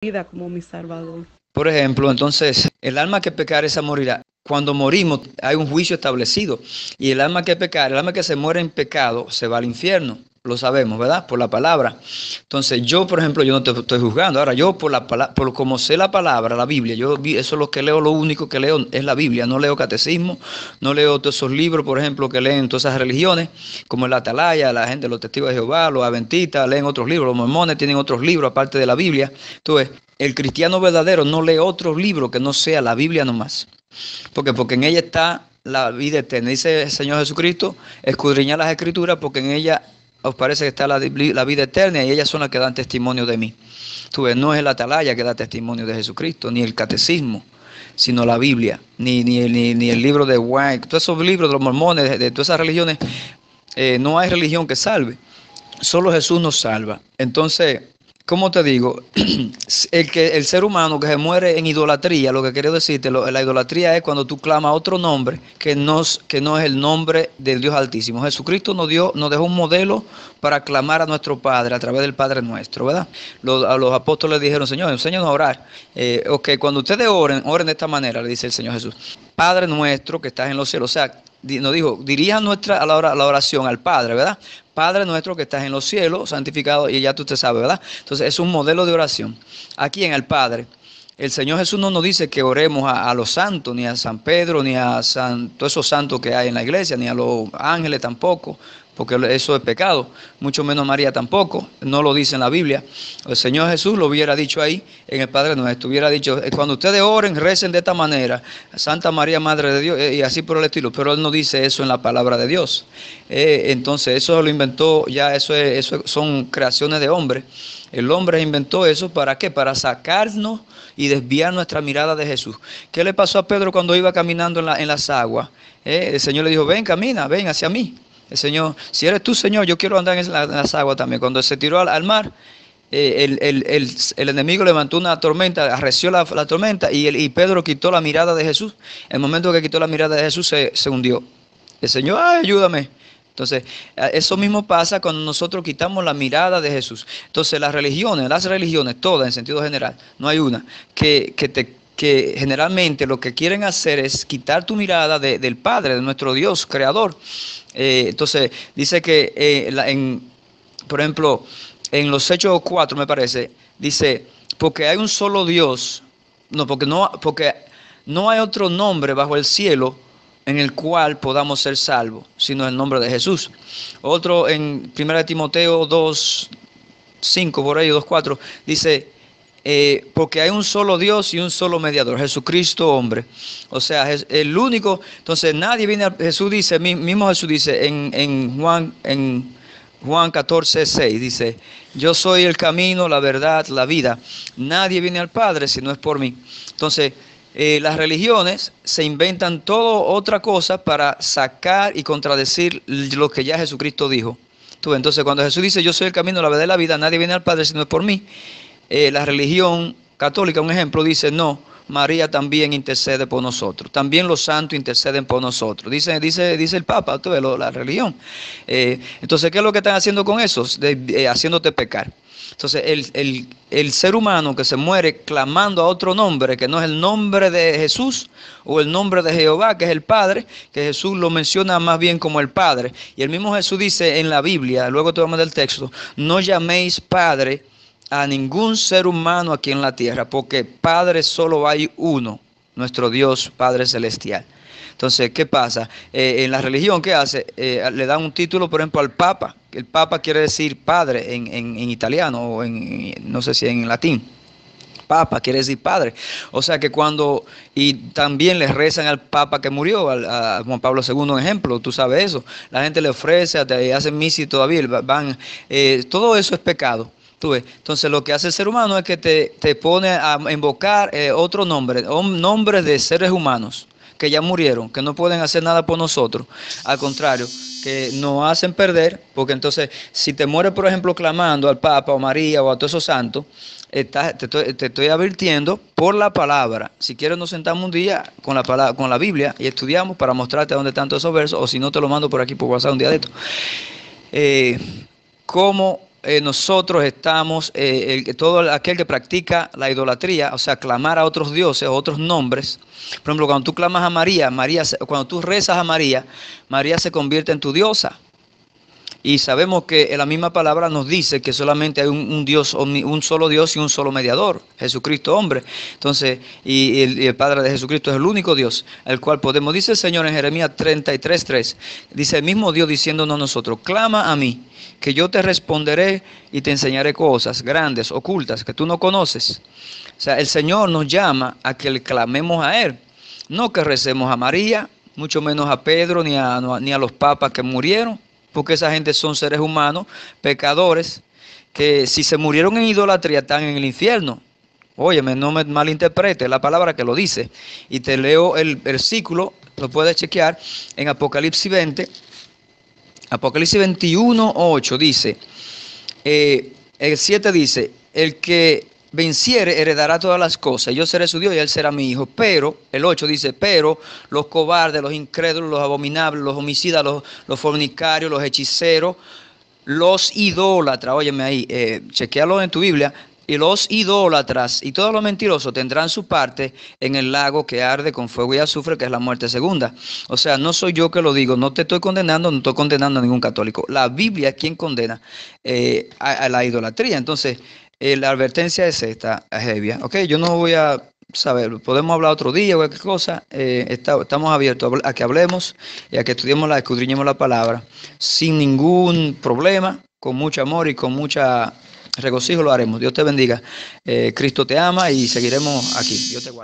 vida como mi Salvador. Por ejemplo, entonces, el alma que pecar, esa morirá. Cuando morimos hay un juicio establecido y el alma que pecar, el alma que se muere en pecado, se va al infierno. Lo sabemos, ¿verdad? Por la palabra. Entonces, yo, por ejemplo, yo no te estoy juzgando. Ahora, yo por como sé la palabra, la Biblia, eso es lo que leo, lo único que leo es la Biblia. No leo catecismo, no leo todos esos libros, por ejemplo, que leen todas esas religiones, como el Atalaya, la gente, los testigos de Jehová, los adventistas, leen otros libros, los mormones tienen otros libros aparte de la Biblia. Entonces, el cristiano verdadero no lee otro libro que no sea la Biblia nomás. Porque en ella está la vida eterna. Dice el Señor Jesucristo, escudriñad las Escrituras porque en ella os parece que está la vida eterna y ellas son las que dan testimonio de mí. Tú ves, no es el Atalaya que da testimonio de Jesucristo, ni el catecismo, sino la Biblia, ni el libro de White, todos esos libros de los mormones, de todas esas religiones. No hay religión que salve, solo Jesús nos salva. Entonces, ¿cómo te digo? El ser humano que se muere en idolatría, lo que quiero decirte, la idolatría es cuando tú clamas otro nombre que no es el nombre del Dios Altísimo. Jesucristo nos dejó un modelo para clamar a nuestro Padre a través del Padre Nuestro, ¿verdad? A los apóstoles dijeron, Señor, enséñanos a orar. Cuando ustedes oren de esta manera, le dice el Señor Jesús, Padre Nuestro que estás en los cielos. O sea, nos dijo, dirija la oración al Padre, ¿verdad? Padre nuestro que estás en los cielos, santificado, y ya tú te sabes, ¿verdad? Entonces es un modelo de oración. Aquí en el Padre, el Señor Jesús no nos dice que oremos a los santos, ni a San Pedro, ni a todos esos santos que hay en la iglesia, ni a los ángeles tampoco, porque eso es pecado, mucho menos María tampoco, no lo dice en la Biblia. El Señor Jesús lo hubiera dicho ahí en el Padre Nuestro, hubiera dicho, cuando ustedes oren, recen de esta manera, Santa María, Madre de Dios, y así por el estilo, pero Él no dice eso en la palabra de Dios. Entonces eso lo inventó, ya eso son creaciones de hombres. El hombre inventó eso, ¿para qué? Para sacarnos y desviar nuestra mirada de Jesús. ¿Qué le pasó a Pedro cuando iba caminando en las aguas? El Señor le dijo, ven, camina, ven hacia mí. El Señor, si eres tú, Señor, yo quiero andar en las aguas también. Cuando se tiró al mar, el enemigo levantó una tormenta, arreció la tormenta y Pedro quitó la mirada de Jesús. En el momento que quitó la mirada de Jesús se hundió. El Señor, ay, ayúdame. Entonces, eso mismo pasa cuando nosotros quitamos la mirada de Jesús. Entonces, las religiones, todas en sentido general, no hay una que generalmente lo que quieren hacer es quitar tu mirada del Padre, de nuestro Dios, Creador. Entonces, dice que, por ejemplo, en los Hechos 4, me parece, dice, porque hay un solo Dios, porque no hay otro nombre bajo el cielo en el cual podamos ser salvos, sino el nombre de Jesús. Otro en 1 Timoteo 2:5, por ahí, 2:4, dice, porque hay un solo Dios y un solo mediador, Jesucristo hombre. O sea, el único. Entonces nadie viene a Jesús, dice, mismo Jesús dice en Juan 14:6, dice, yo soy el camino, la verdad, la vida. Nadie viene al Padre si no es por mí. Entonces, las religiones se inventan todo otra cosa para sacar y contradecir lo que ya Jesucristo dijo. Entonces, cuando Jesús dice, yo soy el camino, la verdad y la vida, nadie viene al Padre si no es por mí. La religión católica, un ejemplo, dice, no, María también intercede por nosotros. También los santos interceden por nosotros. Dice el Papa, tú ves, la religión. Entonces, ¿qué es lo que están haciendo con eso? Haciéndote pecar. Entonces, el ser humano que se muere clamando a otro nombre, que no es el nombre de Jesús o el nombre de Jehová, que es el Padre, que Jesús lo menciona más bien como el Padre. Y el mismo Jesús dice en la Biblia, luego te vamos del texto, no llaméis Padre a ningún ser humano aquí en la tierra, porque Padre solo hay uno, nuestro Dios Padre Celestial. Entonces, ¿qué pasa? En la religión, ¿qué hace? Le dan un título, por ejemplo, al Papa. El Papa quiere decir Padre en italiano o no sé si en latín. Papa quiere decir Padre. O sea que y también le rezan al Papa que murió, a Juan Pablo II, un ejemplo, tú sabes eso. La gente le ofrece, hacen misa y todavía van. Todo eso es pecado. Entonces lo que hace el ser humano es que te pone a invocar otro nombre, nombres de seres humanos que ya murieron, que no pueden hacer nada por nosotros, al contrario, que nos hacen perder, porque entonces si te mueres, por ejemplo, clamando al Papa o María o a todos esos santos, te estoy advirtiendo por la palabra. Si quieres nos sentamos un día con la Biblia y estudiamos para mostrarte dónde están todos esos versos, o si no te lo mando por aquí por WhatsApp un día de esto. Cómo nosotros estamos, todo aquel que practica la idolatría, o sea, clamar a otros dioses o otros nombres. Por ejemplo, cuando tú clamas a María, cuando tú rezas a María, María se convierte en tu diosa. Y sabemos que la misma palabra nos dice que solamente hay un Dios, un solo Dios y un solo mediador, Jesucristo hombre. Entonces, y el Padre de Jesucristo es el único Dios, al cual podemos, dice el Señor en Jeremías 33:3, dice el mismo Dios diciéndonos a nosotros, clama a mí, que yo te responderé y te enseñaré cosas grandes, ocultas, que tú no conoces. O sea, el Señor nos llama a que le clamemos a Él, no que recemos a María, mucho menos a Pedro, ni a los papas que murieron, porque esa gente son seres humanos, pecadores, que si se murieron en idolatría están en el infierno. Óyeme, no me malinterprete, la palabra que lo dice. Y te leo el versículo, lo puedes chequear, en Apocalipsis 20, Apocalipsis 21:8 dice, el 7 dice, el que venciere heredará todas las cosas, yo seré su Dios y él será mi hijo. Pero, el 8 dice, pero los cobardes, los incrédulos, los abominables, los homicidas, los fornicarios, los hechiceros, los idólatras, óyeme ahí, chequealo en tu Biblia, y los idólatras y todos los mentirosos tendrán su parte en el lago que arde con fuego y azufre, que es la muerte segunda. O sea, no soy yo que lo digo, no te estoy condenando, no estoy condenando a ningún católico. La Biblia es quien condena a la idolatría. Entonces, la advertencia es esta, Hevia. Ok, yo no voy a saber, podemos hablar otro día o cualquier cosa. Estamos abiertos a que hablemos y a que estudiemos escudriñemos la palabra sin ningún problema, con mucho amor y con mucha regocijo lo haremos. Dios te bendiga. Cristo te ama y seguiremos aquí. Dios te guarde.